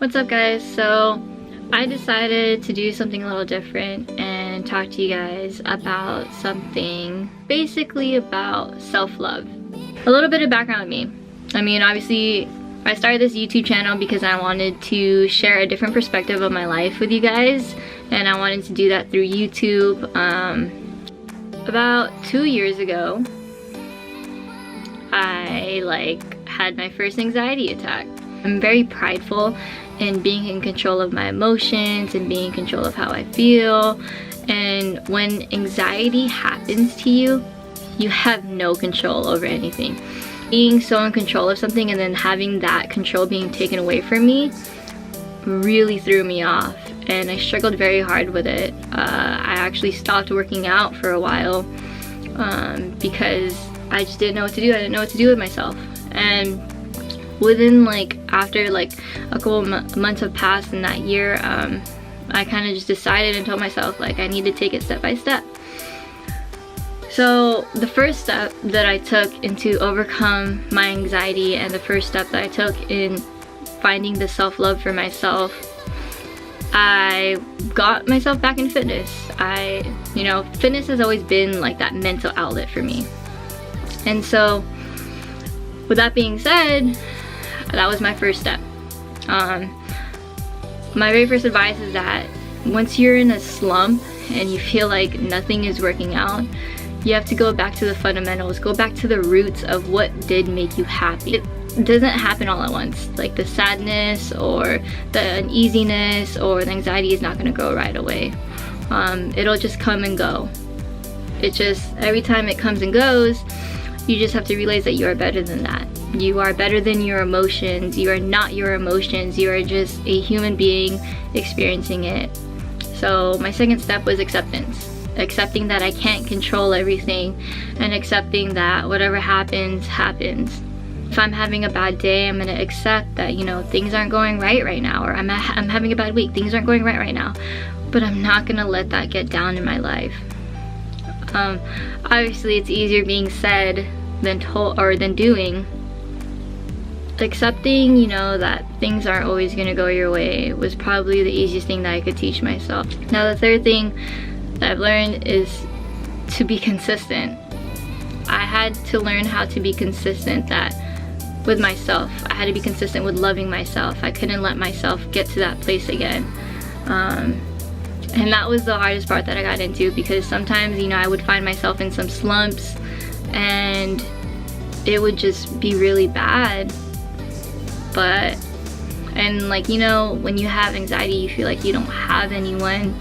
What's up, guys? So I decided to do something a little different and talk to you guys about something basically about self-love. A little bit of background on me. I mean, obviously I started this YouTube channel because I wanted to share a different perspective of my life with you guys, and I wanted to do that through YouTube. About 2 years ago, I had my first anxiety attack. I'm very prideful in being in control of my emotions and being in control of how I feel. And when anxiety happens to you, you have no control over anything. Being so in control of something and then having that control being taken away from me really threw me off, and I struggled very hard with it. I actually stopped working out for a while because I just didn't know what to do. I didn't know what to do with myself. And within after a couple months have passed in that year, I kind of just decided and told myself I need to take it step by step. So the first step that I took to overcome my anxiety, and the first step that I took in finding the self-love for myself, I got myself back in fitness. Fitness has always been that mental outlet for me. And so with that being said, that was my first step. My very first advice is that once you're in a slump and you feel like nothing is working out, you have to go back to the fundamentals, go back to the roots of what did make you happy. It doesn't happen all at once. The sadness or the uneasiness or the anxiety is not gonna go right away. It'll just come and go. Every time it comes and goes, you just have to realize that you are better than that. You are better than your emotions. You are not your emotions. You are just a human being experiencing it. So my second step was acceptance. Accepting that I can't control everything, and accepting that whatever happens, happens. If I'm having a bad day, I'm gonna accept that, things aren't going right now, or I'm having a bad week, things aren't going right now. But I'm not gonna let that get down in my life. Obviously it's easier being said than told or than doing. Accepting, that things aren't always gonna go your way was probably the easiest thing that I could teach myself. Now the third thing that I've learned is to be consistent. I had to learn how to be consistent with myself. I had to be consistent with loving myself. I couldn't let myself get to that place again. And that was the hardest part that I got into, because sometimes, I would find myself in some slumps and it would just be really bad. When you have anxiety, you feel like you don't have anyone.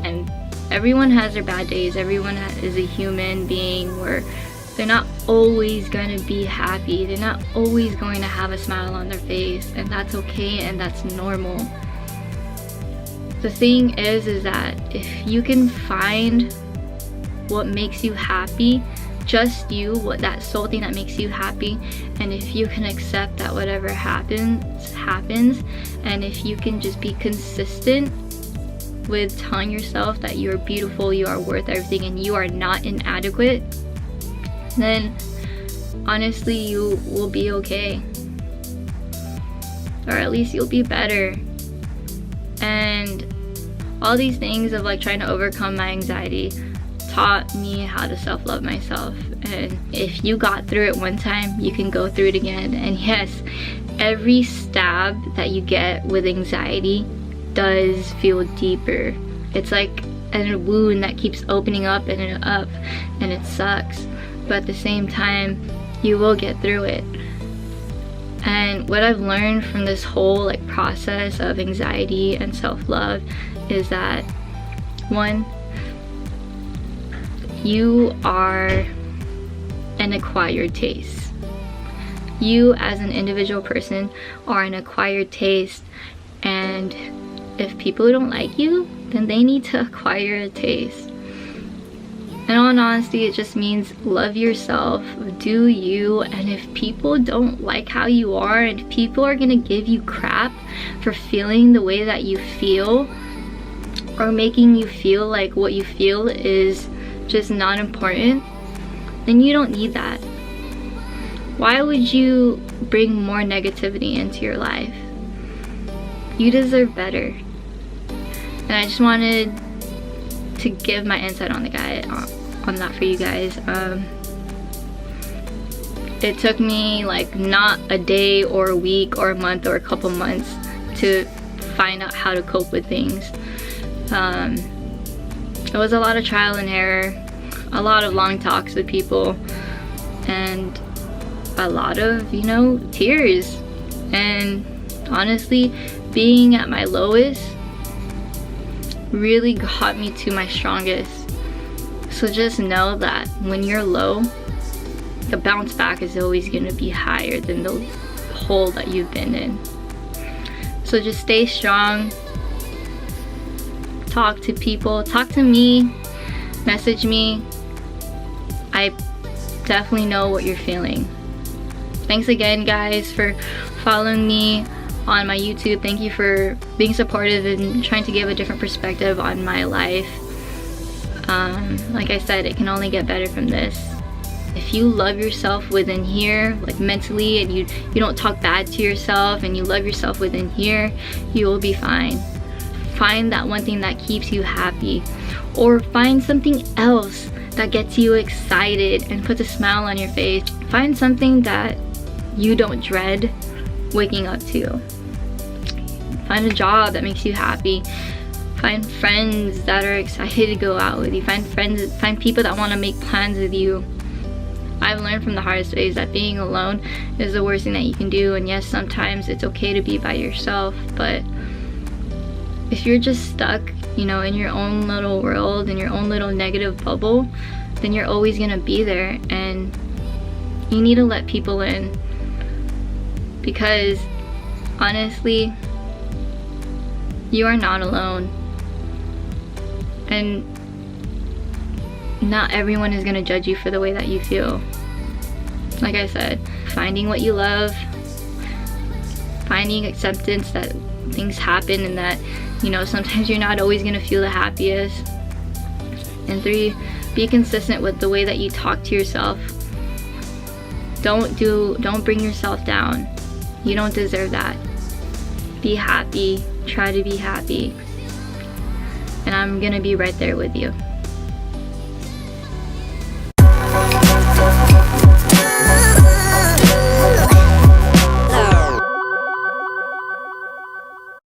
And everyone has their bad days. Everyone is a human being where they're not always going to be happy. They're not always going to have a smile on their face, and that's okay and that's normal. The thing is that if you can find what makes you happy, just you, that sole thing that makes you happy, and if you can accept that whatever happens, happens, and if you can just be consistent with telling yourself that you're beautiful, you are worth everything, and you are not inadequate, then honestly you will be okay. Or at least you'll be better. And all these things of trying to overcome my anxiety taught me how to self-love myself. And if you got through it one time, you can go through it again. And yes, every stab that you get with anxiety does feel deeper. It's like a wound that keeps opening up and up, and it sucks. But at the same time, you will get through it. And what I've learned from this whole process of anxiety and self-love is that, one, you are an acquired taste. You as an individual person are an acquired taste, and if people don't like you, then they need to acquire a taste. In all honesty, it just means love yourself, do you, and if people don't like how you are, and if people are gonna give you crap for feeling the way that you feel, or making you feel like what you feel is just not important, then you don't need that. Why would you bring more negativity into your life? You deserve better. And I just wanted to give my insight on the guy, on that for you guys. It took me like not a day or a week or a month or a couple months to find out how to cope with things. It was a lot of trial and error, a lot of long talks with people, and a lot of, you know, tears. And honestly, being at my lowest really got me to my strongest. So just know that when you're low, the bounce back is always going to be higher than the hole that you've been in. So just stay strong. Talk to people. Talk to me. Message me. I definitely know what you're feeling. Thanks again, guys, for following me on my YouTube. Thank you for being supportive and trying to give a different perspective on my life. Like I said, it can only get better from this. If you love yourself within here, like mentally, and you don't talk bad to yourself, and you love yourself within here, you will be fine. Find that one thing that keeps you happy, or find something else that gets you excited and puts a smile on your face. Find something that you don't dread waking up to. Find a job that makes you happy. Find friends that are excited to go out with you. Find people that want to make plans with you. I've learned from the hardest ways that being alone is the worst thing that you can do. And yes, sometimes it's okay to be by yourself, but if you're just stuck, you know, in your own little world, in your own little negative bubble, then you're always gonna be there, and you need to let people in. Because honestly, you are not alone, and not everyone is gonna judge you for the way that you feel. Like I said, finding what you love, finding acceptance that things happen and that, you know, sometimes you're not always gonna feel the happiest. And 3, be consistent with the way that you talk to yourself. Don't bring yourself down. You don't deserve that. Be happy, try to be happy, and I'm gonna be right there with you.